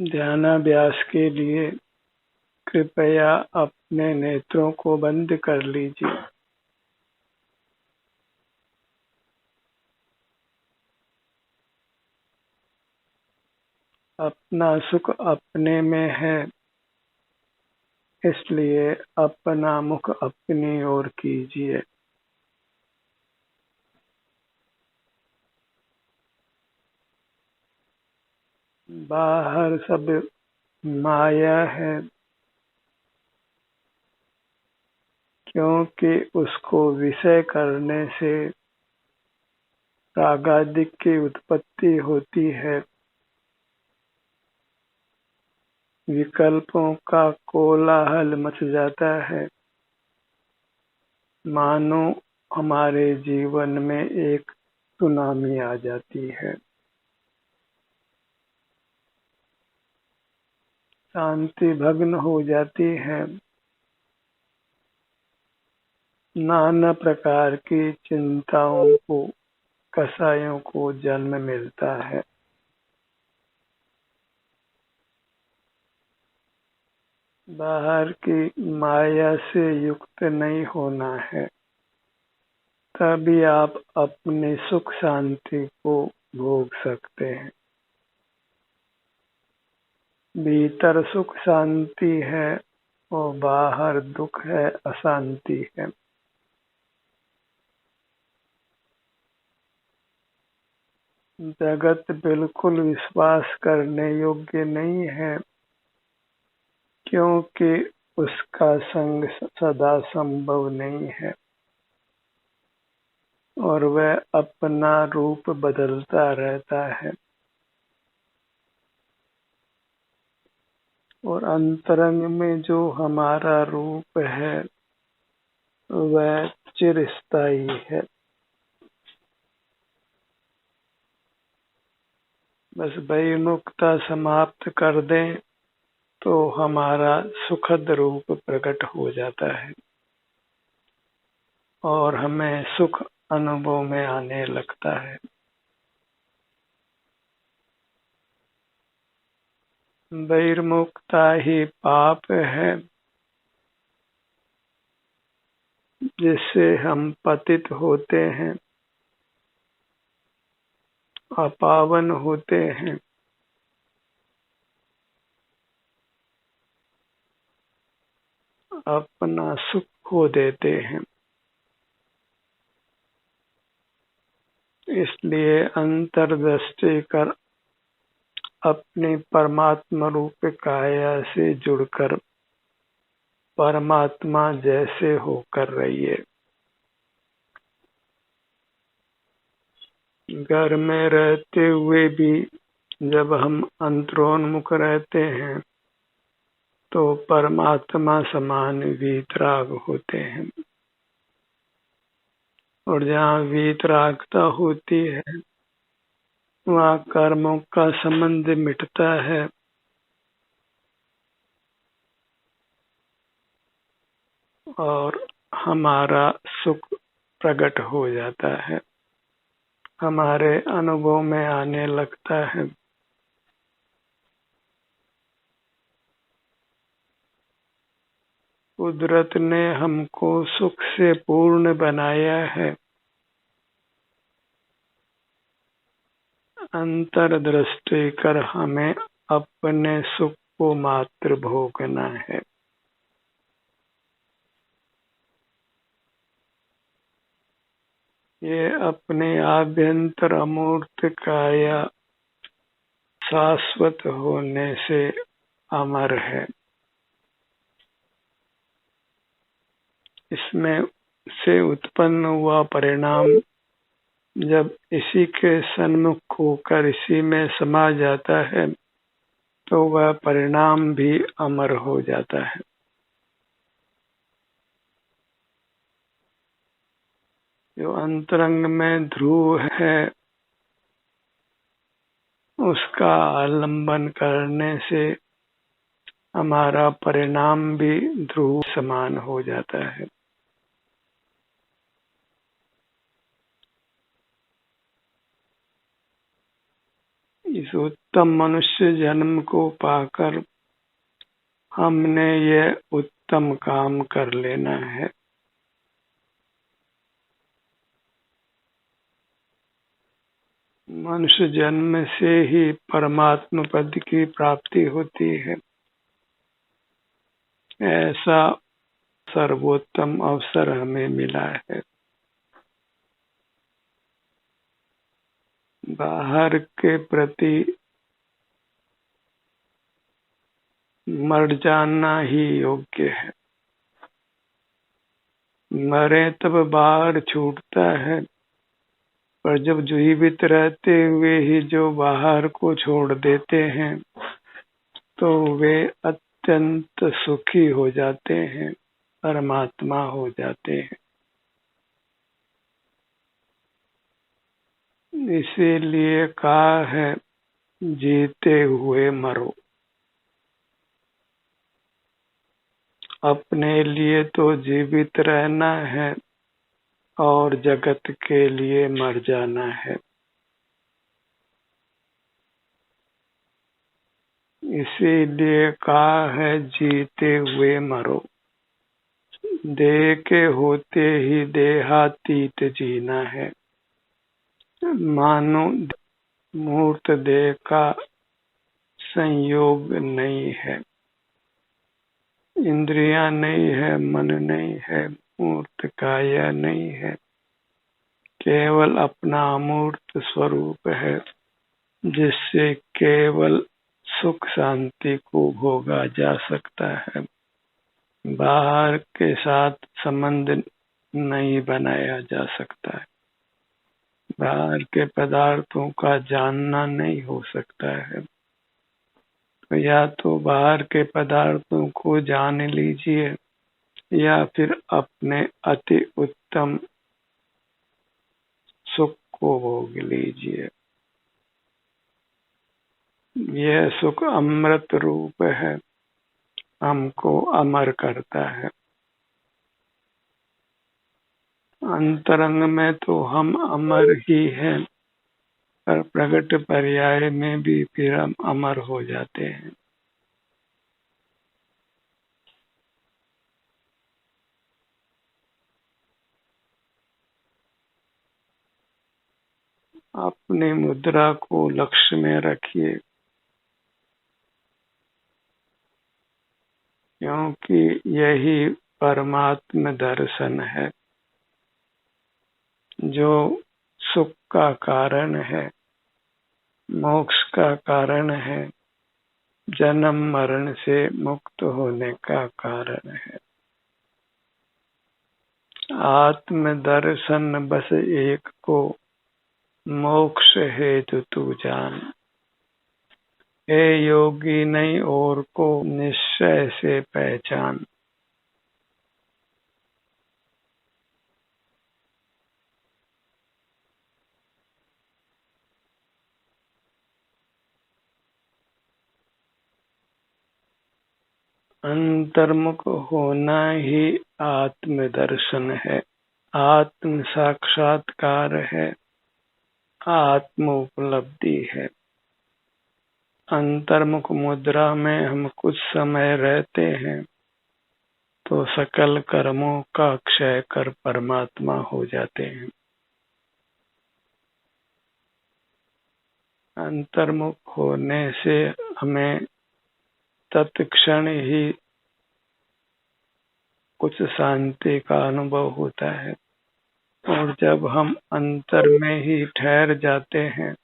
ध्यानाभ्यास के लिए कृपया अपने नेत्रों को बंद कर लीजिए। अपना सुख अपने में है, इसलिए अपना मुख अपनी ओर कीजिए। बाहर सब माया है, क्योंकि उसको विषय करने से रागादिक की उत्पत्ति होती है। विकल्पों का कोलाहल मच जाता है, मानो हमारे जीवन में एक सुनामी आ जाती है। शांति भंग हो जाती है, नाना प्रकार की चिंताओं को कसायों को जन्म मिलता है। बाहर की माया से युक्त नहीं होना है, तभी आप अपनी सुख शांति को भोग सकते हैं। भीतर सुख शांति है और बाहर दुख है, अशांति है। जगत बिल्कुल विश्वास करने योग्य नहीं है, क्योंकि उसका संग सदा संभव नहीं है और वह अपना रूप बदलता रहता है। और अंतरंग में जो हमारा रूप है वह चिरस्थायी है। बस वैमुखता समाप्त कर दें तो हमारा सुखद रूप प्रकट हो जाता है और हमें सुख अनुभव में आने लगता है। वैमुखता ही पाप है, जिससे हम पतित होते हैं, अपावन होते हैं। अपना सुख खो देते हैं। इसलिए अंतर्दृष्टि कर अपनी परमात्मा रूप काया से जुड़कर परमात्मा जैसे होकर रहिए। घर में रहते हुए भी जब हम अंतरोन्मुख रहते हैं तो परमात्मा समान वीतराग होते हैं, और जहाँ वीतरागता होती है वहाँ कर्मों का संबंध मिटता है और हमारा सुख प्रकट हो जाता है, हमारे अनुभव में आने लगता है। कुदरत ने हमको सुख से पूर्ण बनाया है, अंतर्दृष्टि कर हमें अपने सुख को मात्र भोगना है। ये अपने आभ्यंतर अमूर्त काया शाश्वत होने से अमर है। इसमें से उत्पन्न हुआ परिणाम जब इसी के सन्मुख होकर इसी में समा जाता है तो वह परिणाम भी अमर हो जाता है। जो अंतरंग में ध्रुव है उसका आलंबन करने से हमारा परिणाम भी ध्रुव समान हो जाता है। इस उत्तम मनुष्य जन्म को पाकर हमने ये उत्तम काम कर लेना है। मनुष्य जन्म से ही परमात्मा पद की प्राप्ति होती है। ऐसा सर्वोत्तम अवसर हमें मिला है। बाहर के प्रति मर जाना ही योग्य है। मरे तब बाहर छूटता है, पर जब जीवित रहते हुए ही जो बाहर को छोड़ देते हैं तो वे अत्यंत सुखी हो जाते हैं, परमात्मा हो जाते हैं। इसीलिए कहा है जीते हुए मरो। अपने लिए तो जीवित रहना है और जगत के लिए मर जाना है। इसीलिए कहा है जीते हुए मरो। देह के होते ही देहातीत जीना है। मानो मूर्त देह का संयोग नहीं है, इंद्रियां नहीं है, मन नहीं है, मूर्त काया नहीं है, केवल अपना अमूर्त स्वरूप है, जिससे केवल सुख शांति को भोगा जा सकता है। बाहर के साथ संबंध नहीं बनाया जा सकता है। बाहर के पदार्थों का जानना नहीं हो सकता है। तो या तो बाहर के पदार्थों को जान लीजिए या फिर अपने अति उत्तम सुख को भोग लीजिए। यह सुख अमृत रूप है, हमको अमर करता है। अंतरंग में तो हम अमर ही हैं, पर प्रकट पर्याय में भी फिर हम अमर हो जाते हैं। अपनी मुद्रा को लक्ष्य में रखिए, क्योंकि यही परमात्म दर्शन है, जो सुख का कारण है, मोक्ष का कारण है, जन्म मरण से मुक्त होने का कारण है। आत्म दर्शन बस एक को मोक्ष हेतु तू जान। हे योगी नहीं और को निश्चय से पहचान। अंतर्मुख होना ही आत्म दर्शन है, आत्म साक्षात्कार है, आत्म उपलब्धि है। अंतर्मुख मुद्रा में हम कुछ समय रहते हैं तो सकल कर्मों का क्षय कर परमात्मा हो जाते हैं। अंतर्मुख होने से हमें तत्क्षण ही कुछ शांति का अनुभव होता है, और जब हम अंतर में ही ठहर जाते हैं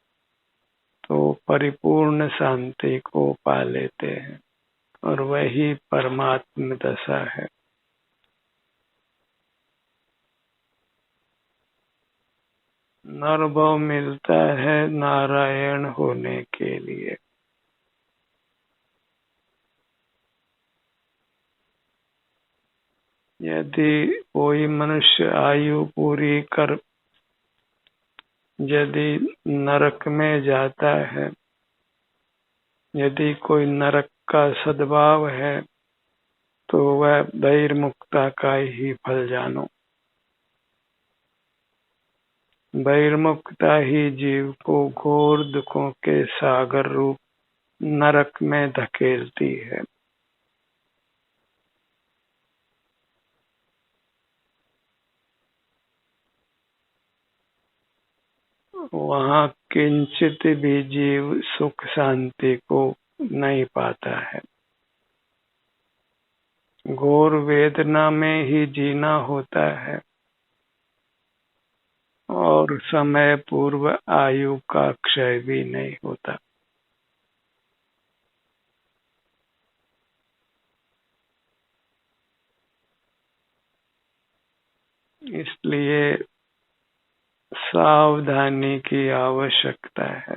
तो परिपूर्ण शांति को पा लेते हैं, और वही परमात्म दशा है। अनुभव मिलता है नारायण होने के लिए। यदि कोई मनुष्य आयु पूरी कर यदि नरक में जाता है, यदि कोई नरक का सद्भाव है, तो वह बहिर्मुखता का ही फल जानो। बहिर्मुखता ही जीव को घोर दुखों के सागर रूप नरक में धकेलती है। वहाँ किंचित भी जीव सुख शांति को नहीं पाता है। घोर वेदना में ही जीना होता है और समय पूर्व आयु का क्षय भी नहीं होता। इसलिए सावधानी की आवश्यकता है।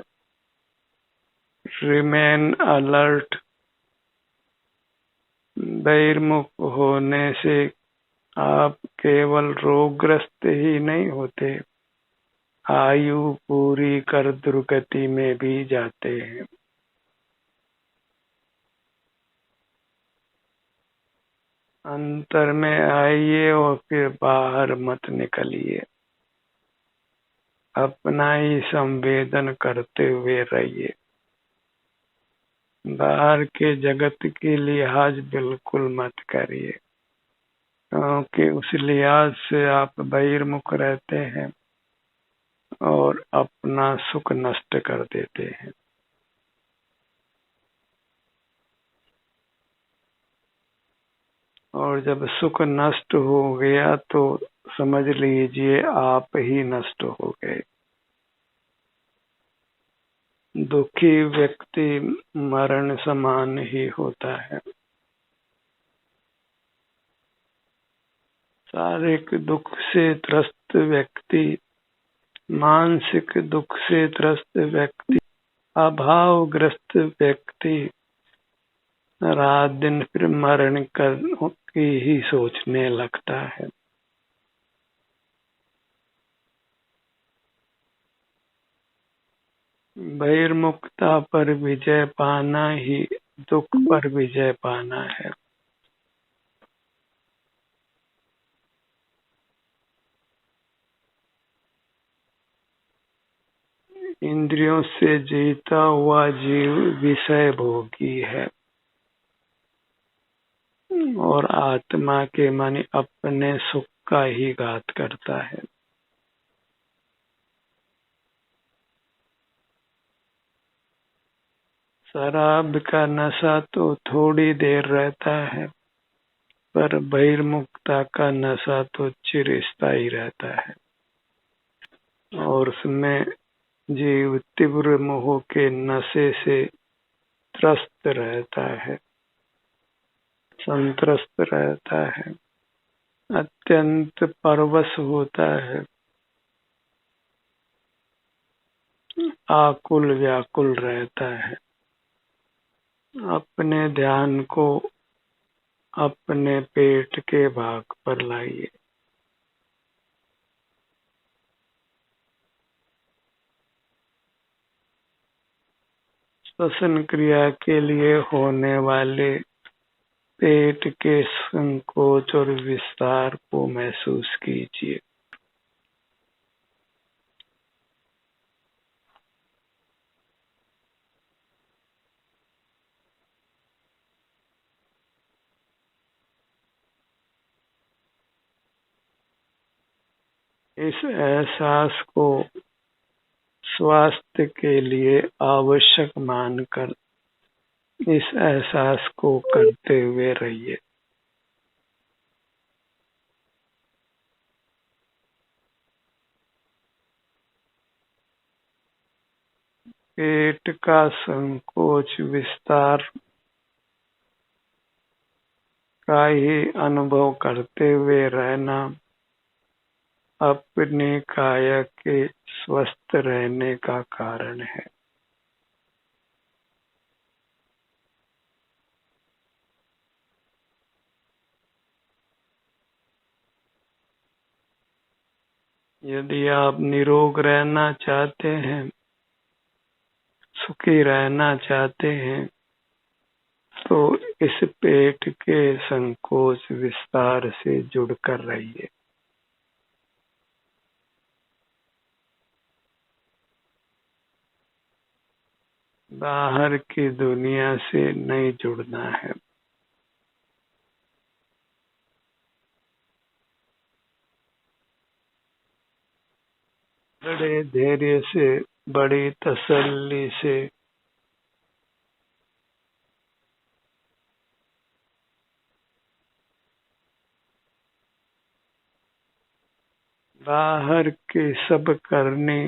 Remain alert. बहिर्मुख होने से आप केवल रोगग्रस्त ही नहीं होते, आयु पूरी कर दुर्गति में भी जाते हैं। अंतर में आइए और फिर बाहर मत निकलिए। अपना ही संवेदन करते हुए रहिए। बाहर के जगत की लिहाज बिल्कुल मत करिए, क्योंकि उस लिहाज से आप बहिर्मुख रहते हैं और अपना सुख नष्ट कर देते हैं। और जब सुख नष्ट हो गया तो समझ लीजिए आप ही नष्ट हो गए। दुखी व्यक्ति मरण समान ही होता है। शारीरिक दुख से त्रस्त व्यक्ति, मानसिक दुख से त्रस्त व्यक्ति, अभावग्रस्त व्यक्ति रात दिन फिर मरण की ही सोचने लगता है। बहिर्मुखता पर विजय पाना ही दुख पर विजय पाना है। इंद्रियों से जीता हुआ जीव विषय भोगी है और आत्मा के माने अपने सुख का ही घात करता है। शराब का नशा तो थोड़ी देर रहता है, पर बहिर्मुखता का नशा तो चिरस्थायी रहता है और उसमें जीव तीव्र मोह के नशे से त्रस्त रहता है, संत्रस्त रहता है, अत्यंत परवश होता है, आकुल व्याकुल रहता है। अपने ध्यान को अपने पेट के भाग पर लाइए। श्वसन क्रिया के लिए होने वाले पेट के संकोच और विस्तार को महसूस कीजिए। इस एहसास को स्वास्थ्य के लिए आवश्यक मानकर इस एहसास को करते हुए रहिए। पेट का संकोच विस्तार का ही अनुभव करते हुए रहना अपने काया के स्वस्थ रहने का कारण है। यदि आप निरोग रहना चाहते हैं, सुखी रहना चाहते हैं, तो इस पेट के संकोच विस्तार से जुड़कर रहिए। बाहर की दुनिया से नहीं जुड़ना है। बड़े धैर्य से, बड़ी तसल्ली से बाहर के सब करनी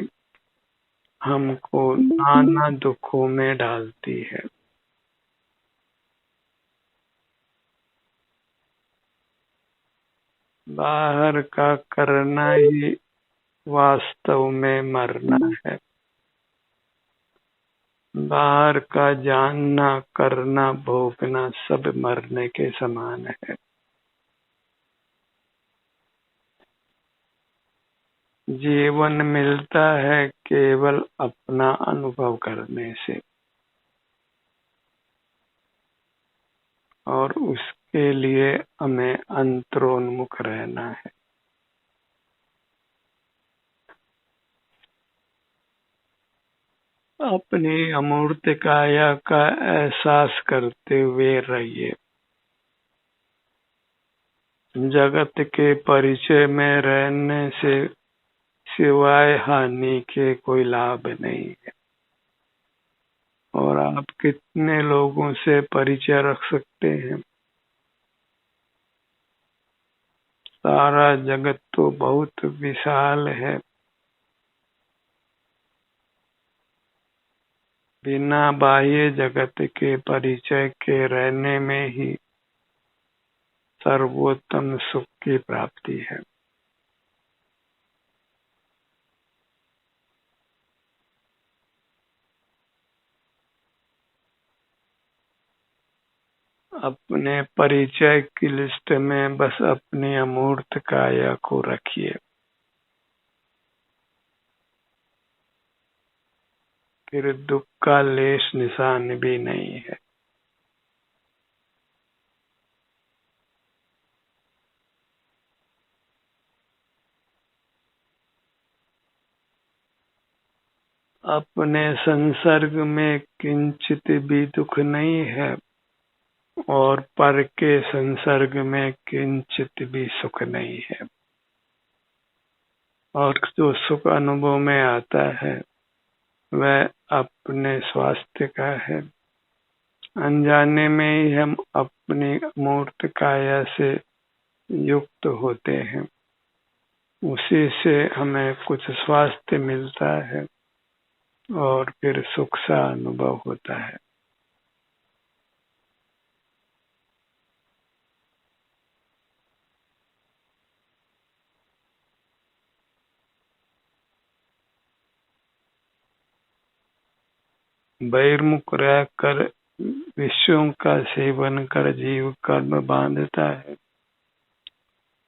हमको नाना दुखों में डालती है। बाहर का करना ही वास्तव में मरना है। बाहर का जानना, करना, भोगना सब मरने के समान है। जीवन मिलता है केवल अपना अनुभव करने से, और उसके लिए हमें अंतरोन्मुख रहना है। अपनी अमूर्त काया का एहसास करते हुए रहिए। जगत के परिचय में रहने से सिवाय हानि के कोई लाभ नहीं है। और आप कितने लोगों से परिचय रख सकते हैं? सारा जगत तो बहुत विशाल है। बिना बाह्य जगत के परिचय के रहने में ही सर्वोत्तम सुख की प्राप्ति है। अपने परिचय की लिस्ट में बस अपनी अमूर्त काया को रखिए। फिर दुख का लेश निशान भी नहीं है। अपने संसर्ग में किंचित भी दुख नहीं है, और पर के संसर्ग में किंचित भी सुख नहीं है। और जो सुख अनुभव में आता है वह अपने स्वास्थ्य का है। अनजाने में ही हम अपनी मूर्त काया से युक्त होते हैं। उसी से हमें कुछ स्वास्थ्य मिलता है और फिर सुख सा अनुभव होता है। बहिर्मुख रहकर विषयों का सेवन कर जीव कर्म बांधता है।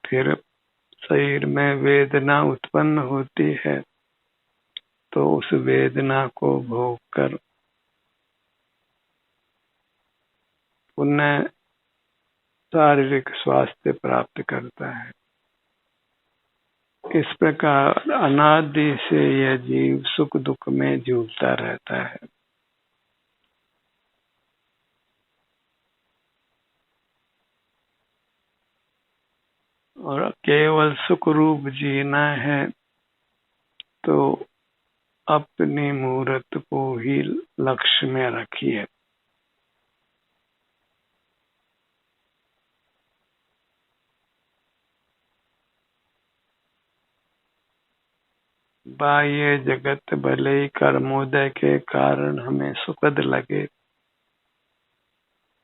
फिर शरीर में वेदना उत्पन्न होती है, तो उस वेदना को भोग कर पुनः शारीरिक स्वास्थ्य प्राप्त करता है। इस प्रकार अनादि से यह जीव सुख दुख में जूझता रहता है। और केवल सुख रूप जीना है तो अपनी मूर्त को ही लक्ष्य में रखिए। बाह्य जगत भले ही कर्मोदय के कारण हमें सुखद लगे,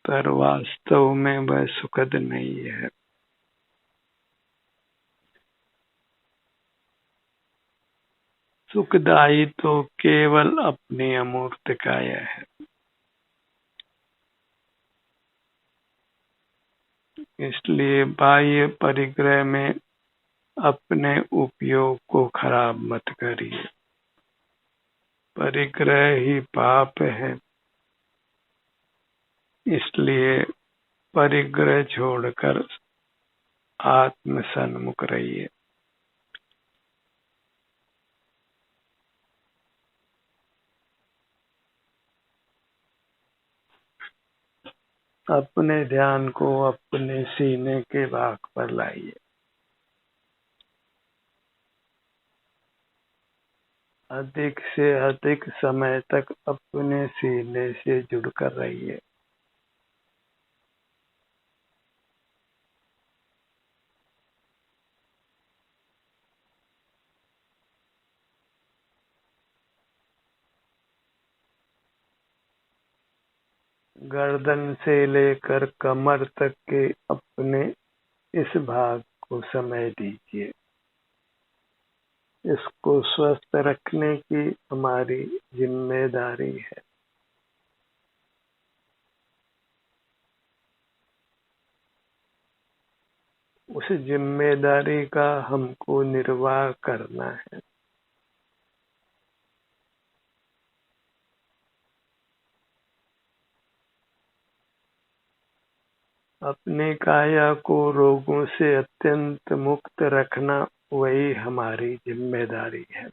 पर वास्तव में वह सुखद नहीं है। सुखदायी तो केवल अपनी अमूर्त काया है। इसलिए बाह्य परिग्रह में अपने उपयोग को खराब मत करिए। परिग्रह ही पाप है। इसलिए परिग्रह छोड़कर आत्म सन्मुख रहिए। अपने ध्यान को अपने सीने के भाग पर लाइए। अधिक से अधिक समय तक अपने सीने से जुड़कर रहिए। गर्दन से लेकर कमर तक के अपने इस भाग को समय दीजिए। इसको स्वस्थ रखने की हमारी जिम्मेदारी है। उस जिम्मेदारी का हमको निर्वाह करना है। अपने काया को रोगों से अत्यंत मुक्त रखना वही हमारी जिम्मेदारी है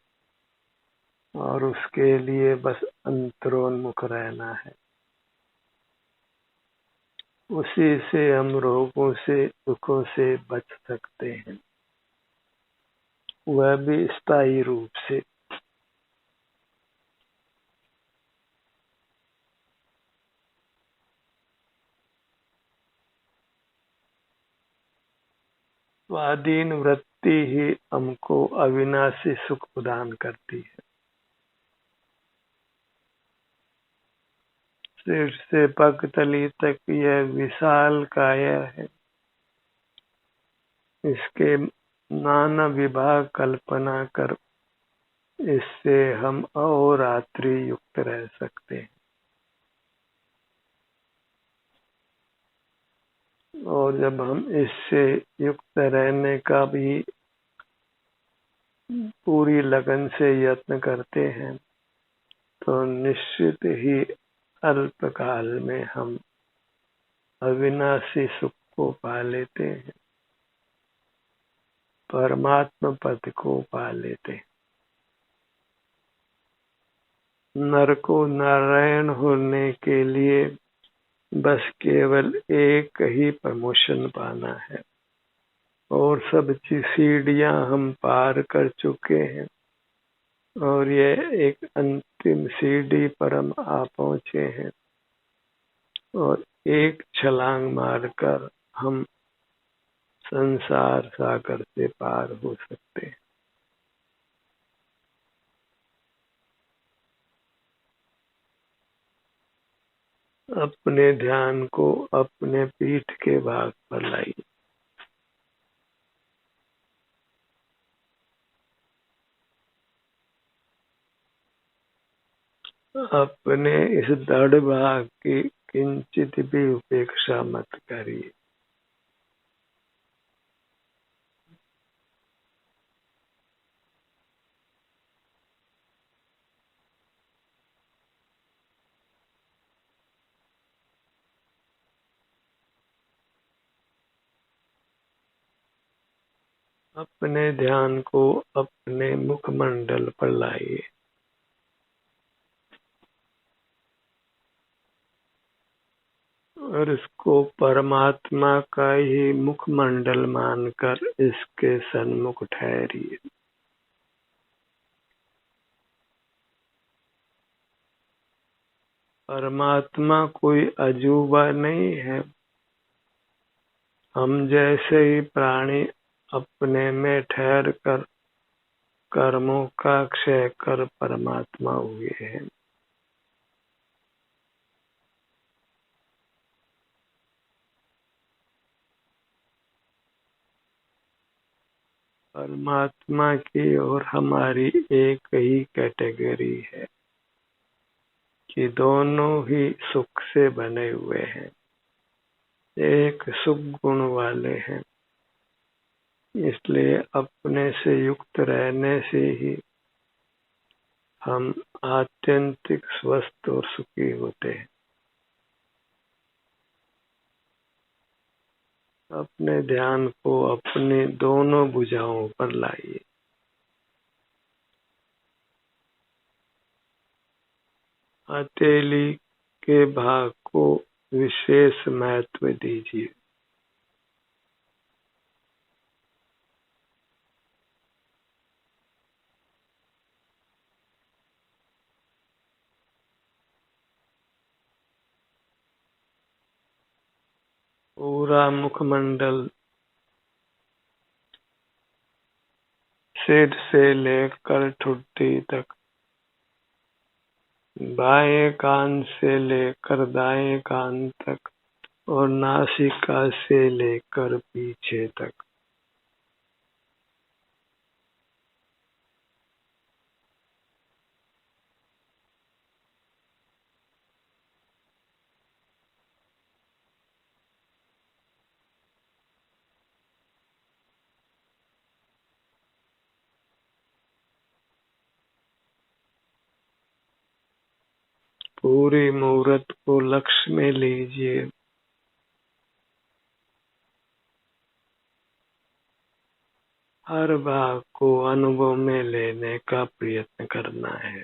और उसके लिए बस अंतरोन्मुख रहना है। उसी से हम रोगों से दुखों से बच सकते हैं, वह भी स्थायी रूप से। स्वाधीन वृत्ति ही हमको अविनाशी सुख प्रदान करती है। सिर से पग तली तक यह विशाल काया है। इसके नाना विभाग कल्पना कर इससे हम अहोरात्रि युक्त रह सकते हैं। और जब हम इससे युक्त रहने का भी पूरी लगन से यत्न करते हैं तो निश्चित ही अल्पकाल में हम अविनाशी सुख को पा लेते हैं, परमात्मा पद को पा लेते हैं। नर को नारायण होने के लिए बस केवल एक ही प्रमोशन पाना है और सब सीढ़ियां हम पार कर चुके हैं और यह एक अंतिम सीढ़ी पर हम आ पहुंचे हैं और एक छलांग मारकर हम संसार सागर से पार हो सकते हैं। अपने ध्यान को अपने पीठ के भाग पर लाइए। अपने इस दृढ़ भाग की किंचित भी उपेक्षा मत करिए। अपने ध्यान को अपने मुखमंडल पर लाइए। और इसको परमात्मा का ही मुखमंडल मानकर इसके सन्मुख ठहरिए। परमात्मा कोई अजूबा नहीं है। हम जैसे ही प्राणी अपने में ठहर कर कर्मों का क्षय कर परमात्मा हुए हैं। परमात्मा की और हमारी एक ही कैटेगरी है कि दोनों ही सुख से बने हुए हैं, एक सुख गुण वाले हैं। इसलिए अपने से युक्त रहने से ही हम आत्यंतिक स्वस्थ और सुखी होते हैं। अपने ध्यान को अपने दोनों भुजाओं पर लाइए। हथेली के भाग को विशेष महत्व दीजिए। पूरा मुखमंडल सिर से लेकर ठुड्डी तक, बाएं कान से लेकर दाएं कान तक और नासिका से लेकर पीछे तक, पूरी मूर्त को लक्ष्य में लीजिए। हर भाग को अनुभव में लेने का प्रयत्न करना है।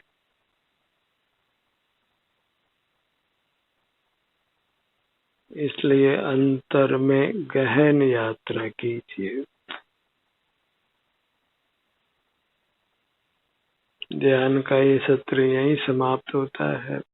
इसलिए अंतर में गहन यात्रा कीजिए। ध्यान का ये सत्र यहीं समाप्त होता है।